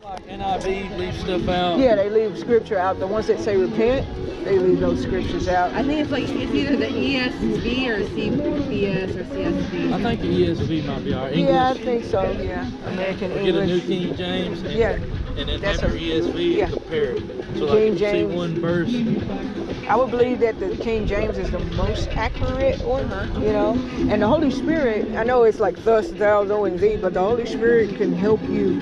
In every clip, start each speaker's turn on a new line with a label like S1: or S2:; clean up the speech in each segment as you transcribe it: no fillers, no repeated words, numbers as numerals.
S1: Like NIV leave stuff out.
S2: Yeah, they leave scripture out. The ones that say repent, they leave those scriptures out.
S3: I think it's like it's either the ESV or CBS or CSB.
S1: I think the ESV might be our English.
S2: Yeah, I think so. Yeah, American
S1: Get
S2: English.
S1: a New King James. And,
S2: Yeah.
S1: And then
S2: That's
S1: after
S2: a-
S1: ESV,
S2: yeah.
S1: compare it. So
S2: King
S1: like,
S2: James.
S1: see one verse.
S2: I would believe that the King James is the most accurate one, you know. And the Holy Spirit, I know it's like thus, thou, thou, and thee, but the Holy Spirit can help you,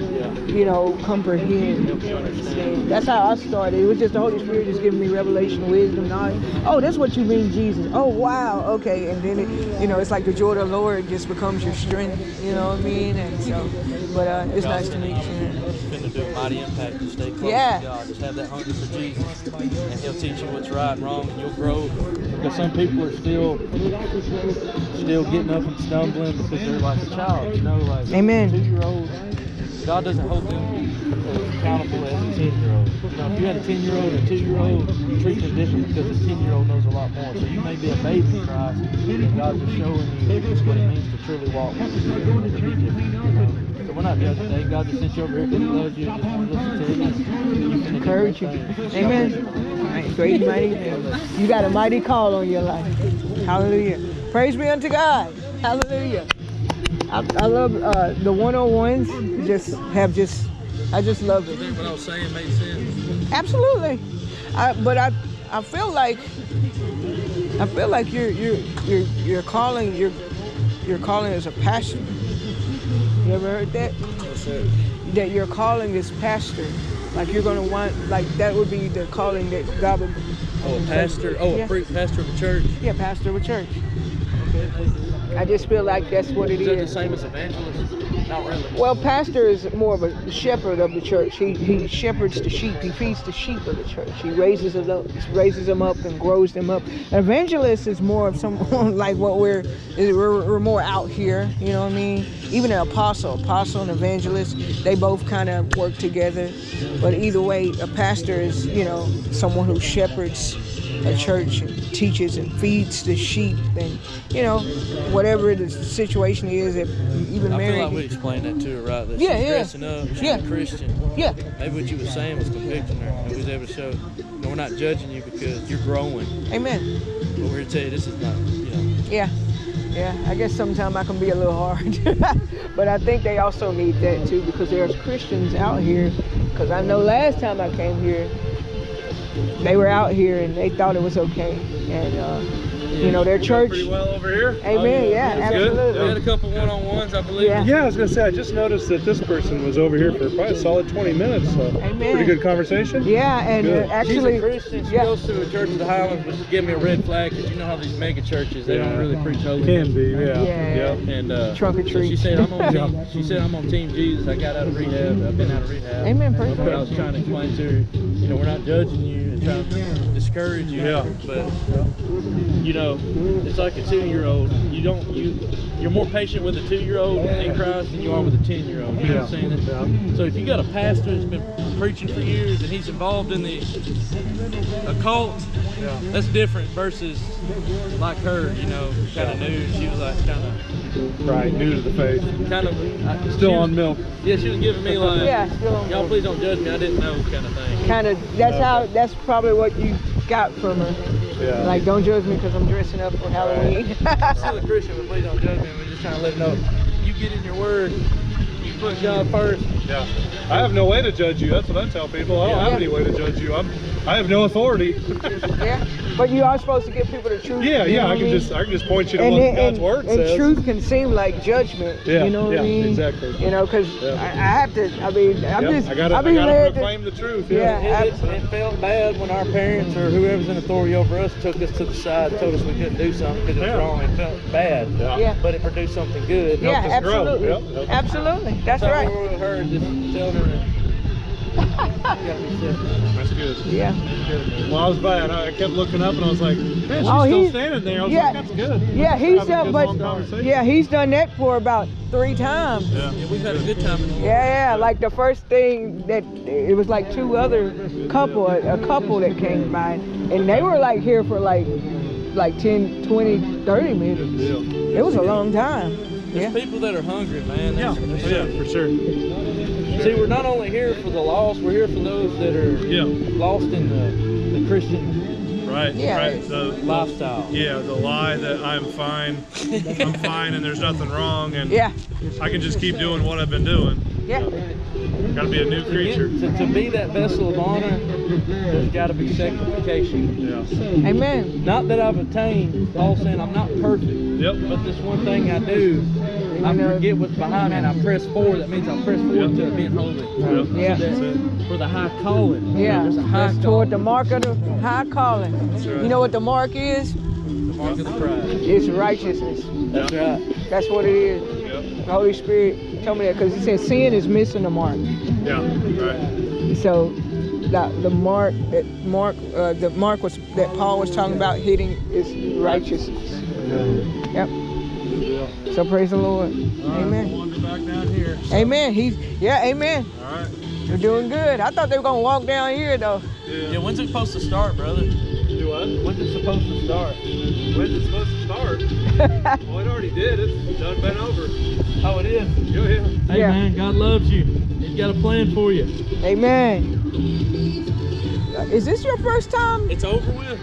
S2: you know, comprehend.
S1: Help you understand.
S2: That's how I started. It was just the Holy Spirit just giving me revelation, wisdom, knowledge. Oh, that's what you mean, Jesus. Oh, wow. Okay. And then, it, you know, it's like the joy of the Lord just becomes your strength, you know what I mean? And so, but it's nice to meet you.
S1: It's going to do a mighty impact to stay close
S2: Yeah.
S1: to God. Just have that hunger for Jesus. And He'll teach you what's right and wrong, and you'll grow. Because some people are still getting up and stumbling because they're like a child, you know, like
S2: Amen.
S1: 2-year-old. God doesn't hold them as accountable as a 10-year-old. You know, if you had a 10-year-old and a 2-year-old, you treat them different because a 10-year-old knows a lot more. So you may be a baby in Christ, and God's just showing you what it means to truly walk with Him and to be different. You know? So we're not judging today. God just sent you over here because He loves you and just wants to listen to you. You can
S2: Encourage you. Amen. Great, mighty. You got a mighty call on your life. Hallelujah. Praise be unto God. Hallelujah. I love the 101s. I just love
S1: You
S2: it.
S1: think what I was saying made sense?
S2: Absolutely. But I feel like you're calling as a pastor. You ever heard that?
S1: What's that?
S2: That your calling is pastor. Like you're gonna want, like that would be the calling that God would.
S1: Oh, a pastor? Oh,
S2: Yeah.
S1: pastor of a church?
S2: Yeah, pastor of a church. I just feel like that's what it
S1: Is that the
S2: is.
S1: same as evangelist? Not really.
S2: Well, pastor is more of a shepherd of the church. He shepherds the sheep. He feeds the sheep of the church. He raises them up and grows them up. An evangelist is more of someone like what we're more out here. You know what I mean? Even an apostle and evangelist, they both kind of work together. But either way, a pastor is, you know, someone who shepherds a church and teaches and feeds the sheep, and you know, whatever the situation is, that even
S1: I
S2: married.
S1: feel like we explained that to her, right? That
S2: Yeah,
S1: she's
S2: yeah.
S1: dressing up, she's
S2: Yeah.
S1: a Christian.
S2: Yeah.
S1: Maybe what you were saying was convicting her, and we was able to show, no, we're not judging you because you're growing.
S2: Amen.
S1: But we're here to tell you this is not, you know.
S2: Yeah. Yeah, I guess sometimes I can be a little hard, but I think they also need that too, because there's Christians out here. Because I know last time I came here, they were out here and they thought it was okay, and you know, their church.
S4: Pretty well over here.
S2: Amen. Yeah,
S4: That's good.
S2: absolutely.
S1: We had a couple one-on-ones, I believe.
S2: Yeah.
S4: Yeah, I was gonna say I just noticed that this person was over here for probably a solid 20 minutes. So
S2: Amen.
S4: pretty good conversation.
S2: Yeah, and
S4: Good.
S2: actually,
S1: She's a Christian. She
S2: yeah.
S1: goes to a church in the Highlands, but she gave me a red flag because you know how these mega churches, they don't really preach holiness.
S4: Can be, yeah.
S2: Yeah.
S1: And
S2: Trunk or
S1: so
S2: treat.
S1: she said I'm on team. She said I'm on Team Jesus. I got out of rehab. I've been out of rehab.
S2: Amen, praise
S1: But I
S2: God.
S1: was trying to explain to her, you know, we're not judging you and trying to discourage you.
S4: Yeah.
S1: But you know, it's like a 2-year-old. You're more patient with a 2-year-old in Christ than you are with a 10-year-old. You know what I'm saying? So if you got a pastor that's been preaching for years and he's involved in the occult, that's different versus like her, you know, kind of new. She was like kind of
S4: Right, new to the faith. Still on milk.
S1: Yeah, she was giving me like,
S2: Yeah, still on
S1: y'all
S2: milk.
S1: please don't judge me, I didn't know kind of thing.
S2: Kind of. That's probably what you got from her.
S4: Yeah.
S2: Like, don't judge me because I'm dressing up for Halloween.
S1: I'm still a Christian, but please don't judge me. We're just trying to let them know, you get in your word, you put God first.
S4: Yeah. I have no way to judge you. That's what I tell people. I don't have any way to judge you. I have no authority.
S2: Yeah, but you are supposed to give people the truth.
S4: Yeah,
S2: you know
S4: yeah.
S2: what
S4: I can
S2: mean?
S4: just point you to what God's word
S2: and
S4: says.
S2: truth can seem like judgment.
S4: Yeah,
S2: you know what I mean?
S4: exactly.
S2: You know, because
S4: Yeah.
S2: I have to. I mean, I'm
S4: Yep,
S2: just.
S4: I gotta
S2: led to-
S4: proclaim the truth.
S2: Yeah.
S1: It felt bad when our parents or whoever's in authority over us took us to the side and told us we couldn't do something because it was wrong. It felt bad,
S2: Yeah.
S1: but it produced something good.
S2: Yeah,
S4: Helped us grow.
S2: absolutely.
S4: Yep.
S2: Absolutely. That's
S1: So
S2: right.
S1: we were with her and just telling her that you gotta be serious.
S4: That's good.
S2: Yeah.
S4: Well, I was bad. I kept looking up and I was like, man, she's
S2: Oh,
S4: still
S2: he's-
S4: standing there. I was
S2: yeah.
S4: like, that's good.
S2: Yeah, he's
S4: Having a
S2: done,
S4: good,
S2: but
S4: long conversation.
S2: yeah, he's done that for about 3 times.
S4: Yeah.
S1: Yeah, we've had a good time in the Lord.
S2: Yeah, like the first thing that it was like 2 other couple that came by, and they were like here for like 10, 20, 30 minutes.
S4: Yeah.
S2: It was a long time.
S1: There's
S2: Yeah.
S1: people that are hungry, man.
S4: Yeah,
S1: There's
S4: yeah, for sure.
S1: See, we're not only here for the lost, we're here for those that are lost in the Christian
S4: Right, right. The
S1: lifestyle.
S4: Yeah, the lie that I'm fine and there's nothing wrong and I can just keep doing what I've been doing.
S2: Yeah.
S4: Got to be a new creature.
S1: To be that vessel of honor, there's got to be sanctification.
S4: Yeah.
S2: Amen.
S1: Not that I've attained, Paul's saying I'm not perfect.
S4: Yep.
S1: But this one thing I do, I forget what's behind me and I press forward. That means I press forward to being holy.
S4: Yep.
S2: Yeah.
S1: So that for the high calling.
S2: Yeah.
S1: There's a high
S2: That's toward the mark of the high calling.
S4: That's right.
S2: You know what the mark is?
S1: The mark of the prize.
S2: It's righteousness.
S1: That's right.
S2: That's what it is.
S4: Yep.
S2: The Holy Spirit told me that because he said sin is missing the mark.
S4: Yeah, right.
S2: So the mark was that Paul was talking about hitting is righteousness. Yep. So praise the Lord. Amen.
S1: I want to go back down here.
S2: Amen. Amen.
S4: All right.
S2: We're doing good. I thought they were gonna walk down here though.
S1: Yeah, when's it supposed to start, brother?
S4: Do what?
S1: When's it supposed to start?
S4: When's it supposed to start? Well, it already did. It's done, been over.
S1: Oh, it is?
S4: Yeah.
S1: Hey,
S2: Yeah.
S1: man, God loves you. He's got a plan for you.
S2: Amen. Is this your first time?
S1: It's over with.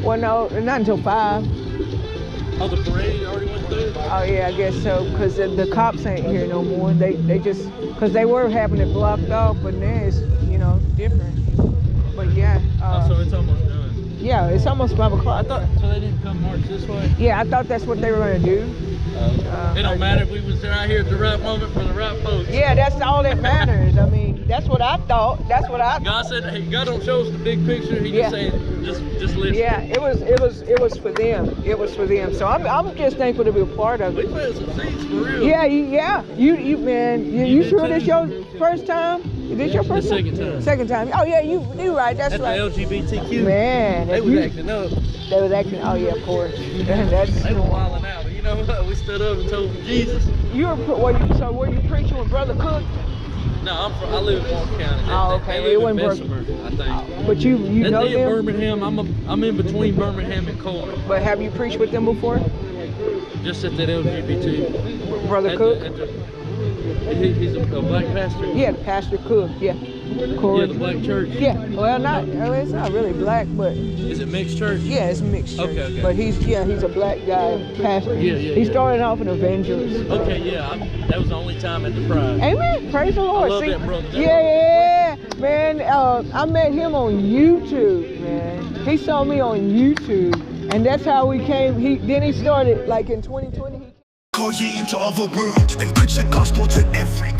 S2: Well, no, not until 5.
S1: Oh, the parade already went through?
S2: Oh yeah, I guess so. Cause the cops ain't here no more. They just, cause they were having it blocked off, but now it's different. But yeah.
S1: So it's almost done.
S2: Yeah, it's almost 5
S1: I
S2: o'clock.
S1: thought, so they didn't come march this way?
S2: Yeah, I thought that's what they were gonna do.
S1: It don't matter if we was right here at the right moment for the right folks.
S2: Yeah, that's all that matters. I mean, that's what I thought. That's what I.
S1: God said, hey, God don't show us the big picture. He just saying, just listen.
S2: Yeah, it was for them. It was for them. So I'm just thankful to be a part of
S1: We
S2: it.
S1: planted some seeds for real.
S2: Yeah, you man, you
S1: did
S2: sure
S1: too?
S2: this your first time? Is this your first
S1: The second time.
S2: Second time. Oh yeah, you right. That's
S1: That's
S2: right.
S1: the LGBTQ.
S2: Man,
S1: They
S2: if
S1: was
S2: you-
S1: acting up.
S2: They was acting. Oh yeah, of course. That's
S1: They were wilding out. But you know what? We stood up and told them Jesus.
S2: you were were you preaching with Brother Cook?
S1: No, I live in Walton County.
S2: Oh, okay.
S1: They
S2: It
S1: live in
S2: wasn't
S1: Bessemer, I think.
S2: But you
S1: They
S2: know
S1: in
S2: them.
S1: Birmingham. I'm in between Birmingham and Coleman.
S2: But have you preached with them before?
S1: Just at that LGBT.
S2: Brother Cook?
S1: He's a black pastor.
S2: Yeah, Pastor Cook. Yeah. Corey.
S1: Yeah, the black church.
S2: Yeah. Well, it's not really black, but
S1: Is it mixed church?
S2: yeah, it's mixed church.
S1: Okay.
S2: But he's a black guy, pastor.
S1: Yeah.
S2: He started off an evangelist.
S1: Okay, yeah. That was the only time at the Pride.
S2: Amen. Praise the Lord.
S1: I love
S2: See,
S1: that brother.
S2: yeah, man. I met him on YouTube, man. He saw me on YouTube, and that's how we came. Then he started like in 2020.
S5: Call ye into all the world and preach the gospel to every